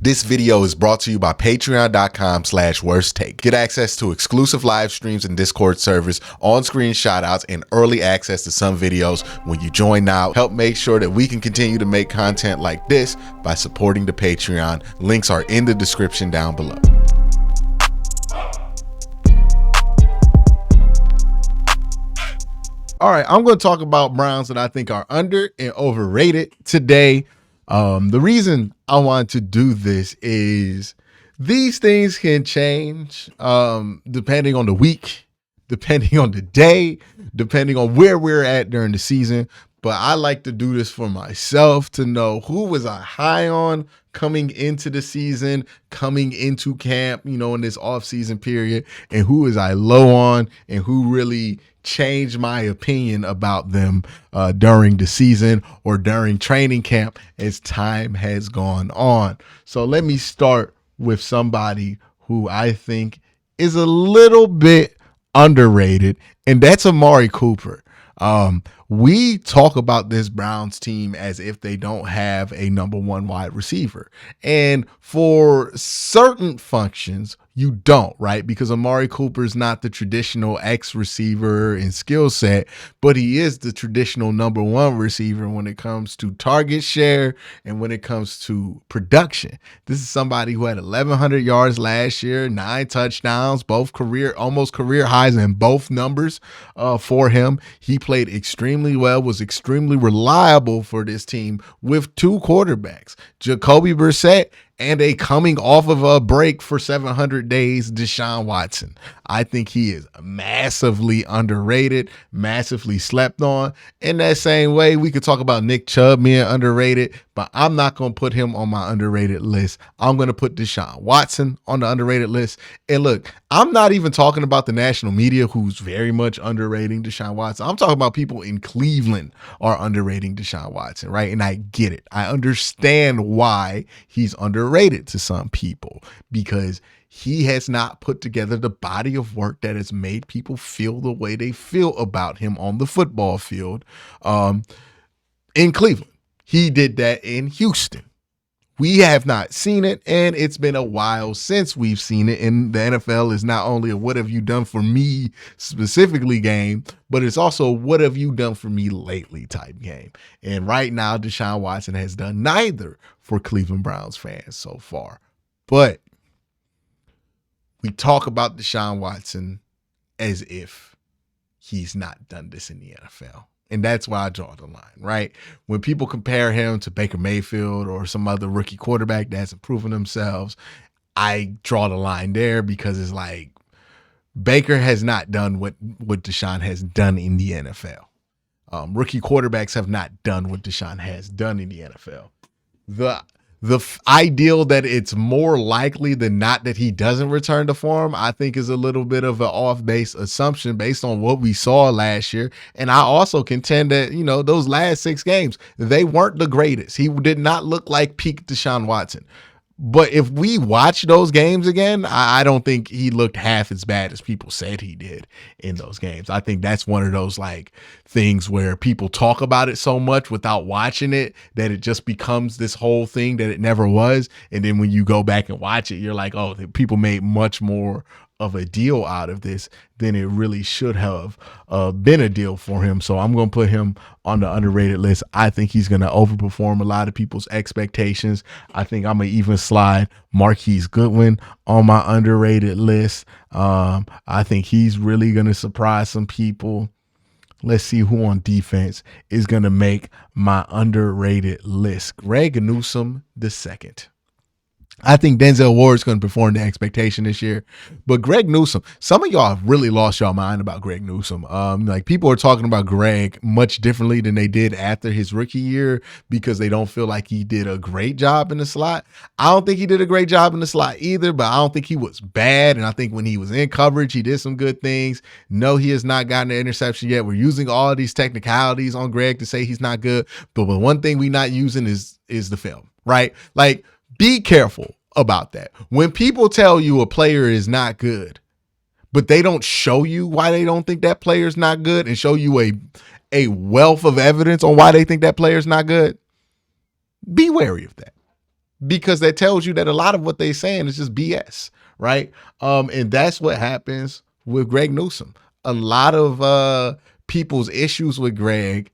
This video is brought to you by patreon.com/worsttake. Get access to exclusive live streams and Discord servers, on-screen shoutouts, and early access to some videos when you join now. Help make sure that we can continue to make content like this by supporting the Patreon. Links are in the description down below. All right, I'm going to talk about Browns that I think are under and overrated today. The reason I want to do this is these things can change depending on the week, depending on the day, depending on where we're at during the season. But I like to do this for myself to know who was I high on coming into the season, coming into camp, in this off-season period, and who is I low on and who really changed my opinion about them during the season or during training camp as time has gone on. So let me start with somebody who I think is a little bit underrated, and that's Amari Cooper. We talk about this Browns team as if they don't have a number one wide receiver. And for certain functions, you don't, right? Because Amari Cooper is not the traditional X receiver in skill set, but he is the traditional number one receiver when it comes to target share and when it comes to production. This is somebody who had 1,100 yards last year, 9 touchdowns, both almost career highs in both numbers for him. He played extremely well, was extremely reliable for this team with 2 quarterbacks, Jacoby Brissett and a coming off of a break for 700 days, Deshaun Watson. I think he is massively underrated, massively slept on. In that same way, we could talk about Nick Chubb being underrated, but I'm not going to put him on my underrated list. I'm going to put Deshaun Watson on the underrated list. And look, I'm not even talking about the national media who's very much underrating Deshaun Watson. I'm talking about people in Cleveland are underrating Deshaun Watson, right? And I get it. I understand why he's underrated to some people, because he has not put together the body of work that has made people feel the way they feel about him on the football field in Cleveland. He did that in Houston. We have not seen it, and it's been a while since we've seen it. And the NFL is not only a what have you done for me specifically game, but it's also what have you done for me lately type game. And right now, Deshaun Watson has done neither for Cleveland Browns fans so far. But we talk about Deshaun Watson as if he's not done this in the NFL. And that's why I draw the line, right? When people compare him to Baker Mayfield or some other rookie quarterback that hasn't proven themselves, I draw the line there because it's like Baker has not done what Deshaun has done in the NFL. Rookie quarterbacks have not done what Deshaun has done in the NFL. The ideal that it's more likely than not that he doesn't return to form, I think is a little bit of an off-base assumption based on what we saw last year. And I also contend that, those last 6 games, they weren't the greatest. He did not look like peak Deshaun Watson. But if we watch those games again, I don't think he looked half as bad as people said he did in those games. I think that's one of those things where people talk about it so much without watching it that it just becomes this whole thing that it never was. And then when you go back and watch it, you're like, oh, people made much more of a deal out of this than it really should have been a deal for him. So I'm going to put him on the underrated list. I think he's going to overperform a lot of people's expectations. I think I'm going to even slide Marquise Goodwin on my underrated list. I think he's really going to surprise some people. Let's see who on defense is going to make my underrated list. Greg Newsom II. I think Denzel Ward's going to perform the expectation this year. But Greg Newsom, some of y'all have really lost y'all mind about Greg Newsom. People are talking about Greg much differently than they did after his rookie year because they don't feel like he did a great job in the slot. I don't think he did a great job in the slot either, but I don't think he was bad. And I think when he was in coverage, he did some good things. No, he has not gotten an interception yet. We're using all these technicalities on Greg to say he's not good. But one thing we're not using is the film, right? Be careful about that. When people tell you a player is not good, but they don't show you why they don't think that player is not good and show you a wealth of evidence on why they think that player is not good, be wary of that. because that tells you that a lot of what they're saying is just BS, right? And that's what happens with Greg Newsom. A lot of people's issues with Greg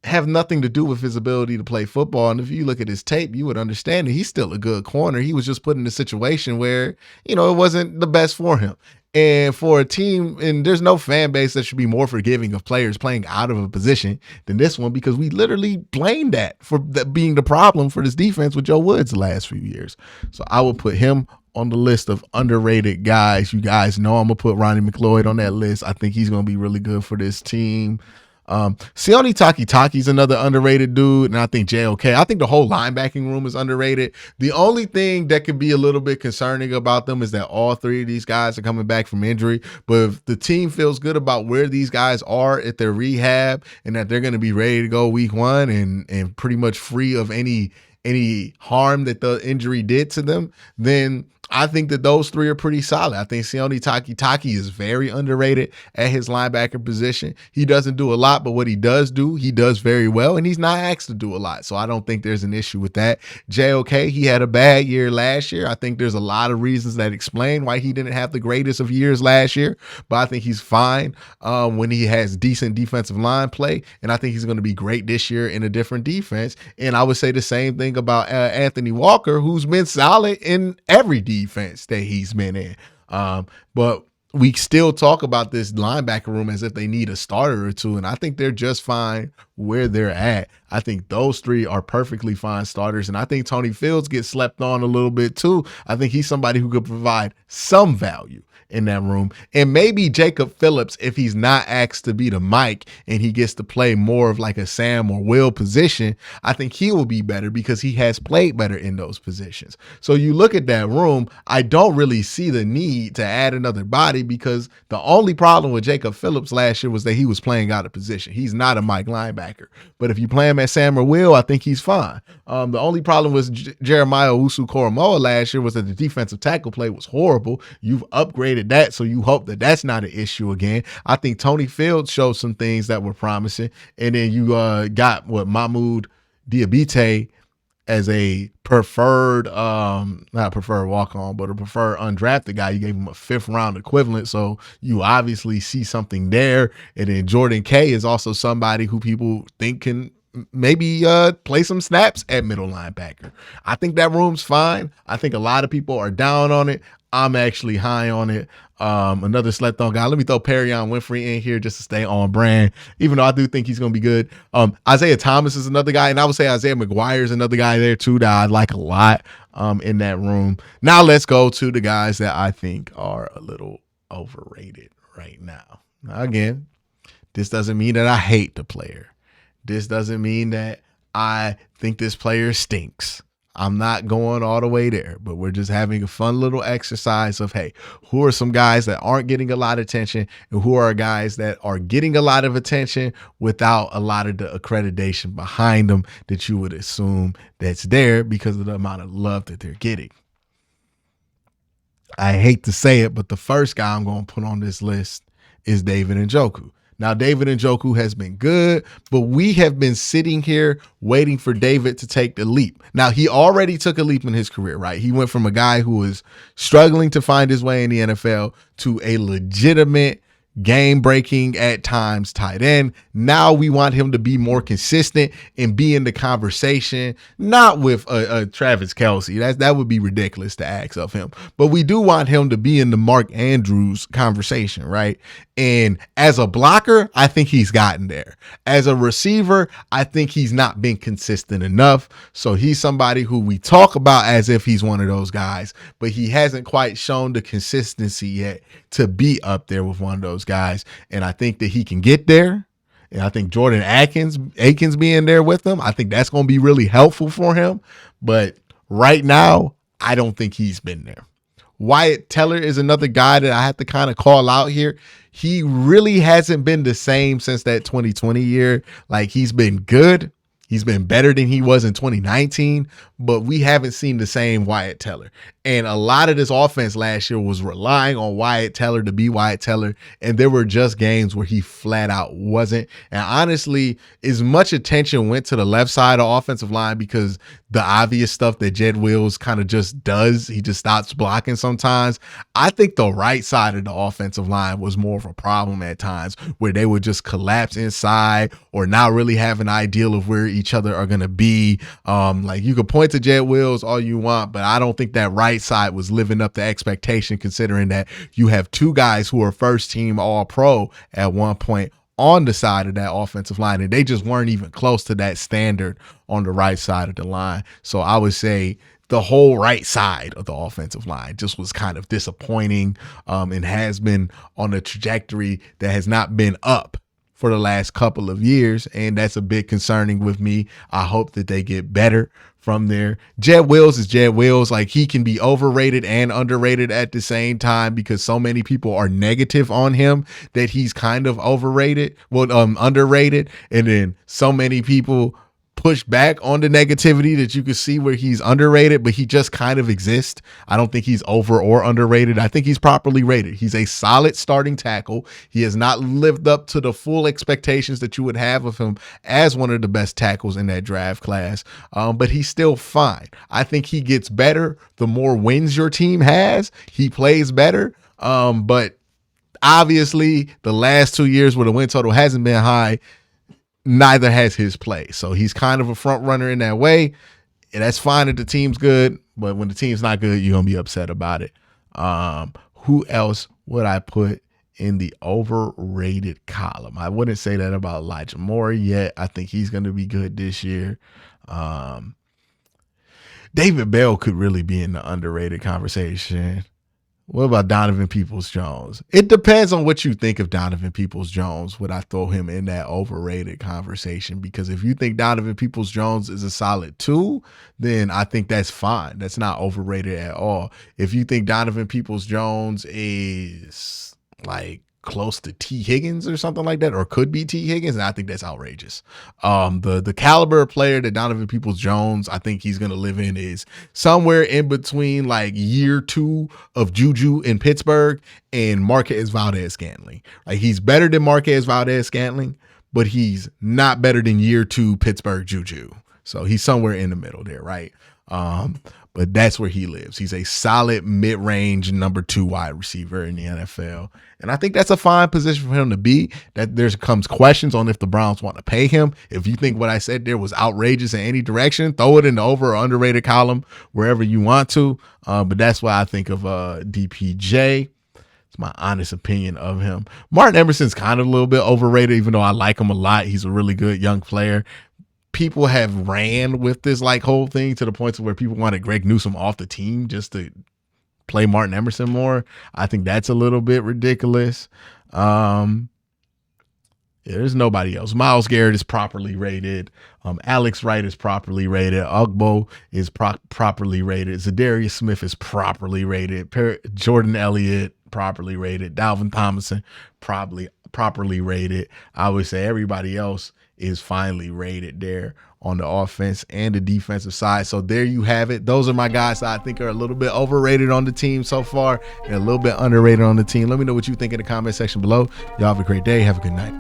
have nothing to do with his ability to play football. And if you look at his tape, you would understand that he's still a good corner. He was just put in a situation where, it wasn't the best for him. And for a team, and there's no fan base that should be more forgiving of players playing out of a position than this one, because we literally blamed that for being the problem for this defense with Joe Woods the last few years. So I would put him on the list of underrated guys. You guys know I'm going to put Ronnie McLeod on that list. I think he's going to be really good for this team. Sione Takitaki's another underrated dude, and I think JOK. I think the whole linebacking room is underrated. The only thing that could be a little bit concerning about them is that all three of these guys are coming back from injury. But if the team feels good about where these guys are at their rehab and that they're going to be ready to go week one and pretty much free of any harm that the injury did to them, then I think that those three are pretty solid. I think Sione Takitaki is very underrated at his linebacker position. He doesn't do a lot, but what he does do, he does very well, and he's not asked to do a lot. So I don't think there's an issue with that. JOK, he had a bad year last year. I think there's a lot of reasons that explain why he didn't have the greatest of years last year, but I think he's fine when he has decent defensive line play, and I think he's going to be great this year in a different defense. And I would say the same thing about Anthony Walker, who's been solid in every defense that he's been in. But we still talk about this linebacker room as if they need a starter or two, and I think they're just fine where they're at. I think those three are perfectly fine starters, and I think Tony Fields gets slept on a little bit too. I think he's somebody who could provide some value in that room. And maybe Jacob Phillips, if he's not asked to be the Mike and he gets to play more of like a Sam or Will position, I think he will be better because he has played better in those positions. So you look at that room, I don't really see the need to add another body because the only problem with Jacob Phillips last year was that he was playing out of position. He's not a Mike linebacker. But if you play him at Sam or Will, I think he's fine. The only problem with Jeremiah Owusu-Koramoah last year was that the defensive tackle play was horrible. You've upgraded that, so you hope that that's not an issue again. I think Tony Fields showed some things that were promising, and then you got Mahmoud Diabate as a preferred, not preferred walk-on, but a preferred undrafted guy. You gave him a 5th round equivalent, so you obviously see something there. And then Jordan Kay is also somebody who people think can maybe play some snaps at middle linebacker. I think that room's fine. I think a lot of people are down on it. I'm actually high on it. Another slept on guy. Let me throw Perion Winfrey in here just to stay on brand, even though I do think he's going to be good. Isaiah Thomas is another guy, and I would say Isaiah McGuire is another guy there too that I like a lot in that room. Now let's go to the guys that I think are a little overrated right now. Now, again, this doesn't mean that I hate the player. This doesn't mean that I think this player stinks. I'm not going all the way there, but we're just having a fun little exercise of, hey, who are some guys that aren't getting a lot of attention and who are guys that are getting a lot of attention without a lot of the accreditation behind them that you would assume that's there because of the amount of love that they're getting. I hate to say it, but the first guy I'm going to put on this list is David Njoku. Now, David Njoku has been good, but we have been sitting here waiting for David to take the leap. Now, he already took a leap in his career, right? He went from a guy who was struggling to find his way in the NFL to a legitimate game-breaking at times tight end. Now we want him to be more consistent and be in the conversation, not with a Travis Kelce. That would be ridiculous to ask of him. But we do want him to be in the Mark Andrews conversation, right? And as a blocker, I think he's gotten there. As a receiver, I think he's not been consistent enough. So he's somebody who we talk about as if he's one of those guys, but he hasn't quite shown the consistency yet to be up there with one of those guys. And I think that he can get there. And I think Jordan Akins being there with him, I think that's going to be really helpful for him. But right now, I don't think he's been there. Wyatt Teller is another guy that I have to kind of call out here. He really hasn't been the same since that 2020 year. Like, he's been good. He's been better than he was in 2019, but we haven't seen the same Wyatt Teller. And a lot of this offense last year was relying on Wyatt Teller to be Wyatt Teller, and there were just games where he flat out wasn't. And honestly, as much attention went to the left side of the offensive line because the obvious stuff that Jed Wills kind of just does. He just stops blocking sometimes. I think the right side of the offensive line was more of a problem at times, where they would just collapse inside or not really have an ideal of where each other are going to be. Like, you could point to Jed Wills all you want, but I don't think that right side was living up to expectation, considering that you have two guys who are first team all pro at one point on the side of that offensive line, and they just weren't even close to that standard on the right side of the line. So I would say the whole right side of the offensive line just was kind of disappointing, and has been on a trajectory that has not been up for the last couple of years, and that's a bit concerning with me. I hope that they get better from there. Jed Wills is Jed Wills. Like, he can be overrated and underrated at the same time, because so many people are negative on him that he's kind of overrated, underrated, and then so many people push back on the negativity that you can see where he's underrated, but he just kind of exists. I don't think he's over or underrated. I think he's properly rated. He's a solid starting tackle. He has not lived up to the full expectations that you would have of him as one of the best tackles in that draft class, but he's still fine. I think he gets better the more wins your team has. He plays better, but obviously the last 2 years where the win total hasn't been high, neither has his play. So he's kind of a front runner in that way. And that's fine if the team's good, but when the team's not good, you're going to be upset about it. Who else would I put in the overrated column? I wouldn't say that about Elijah Moore yet. I think he's going to be good this year. David Bell could really be in the underrated conversation. What about Donovan Peoples-Jones? It depends on what you think of Donovan Peoples-Jones. Would I throw him in that overrated conversation? Because if you think Donovan Peoples-Jones is a solid 2, then I think that's fine. That's not overrated at all. If you think Donovan Peoples-Jones is like close to T. Higgins or something like that, or could be T. Higgins, and I think that's outrageous. The caliber of player that Donovan Peoples-Jones, I think he's going to live in, is somewhere in between like year 2 of Juju in Pittsburgh and Marquez Valdez-Scantling. Like, he's better than Marquez Valdez-Scantling, but he's not better than year 2 Pittsburgh Juju. So he's somewhere in the middle there, right? But that's where he lives. He's a solid mid-range number 2 wide receiver in the NFL. And I think that's a fine position for him to be. That there comes questions on if the Browns want to pay him. If you think what I said there was outrageous in any direction, throw it in the over or underrated column wherever you want to. But that's why I think of DPJ. It's my honest opinion of him. Martin Emerson's kind of a little bit overrated, even though I like him a lot. He's a really good young player. People have ran with this like whole thing to the point to where people wanted Greg Newsom off the team just to play Martin Emerson more. I think that's a little bit ridiculous. There's nobody else. Myles Garrett is properly rated. Alex Wright is properly rated. Ugbo is properly rated. Zadarius Smith is properly rated. Jordan Elliott, properly rated. Dalvin Tomlinson, properly rated. I would say everybody else is finally rated there on the offense and the defensive side. So there you have it. Those are my guys that I think are a little bit overrated on the team so far and a little bit underrated on the team. Let me know what you think in the comment section below. Y'all have a great day. Have a good night.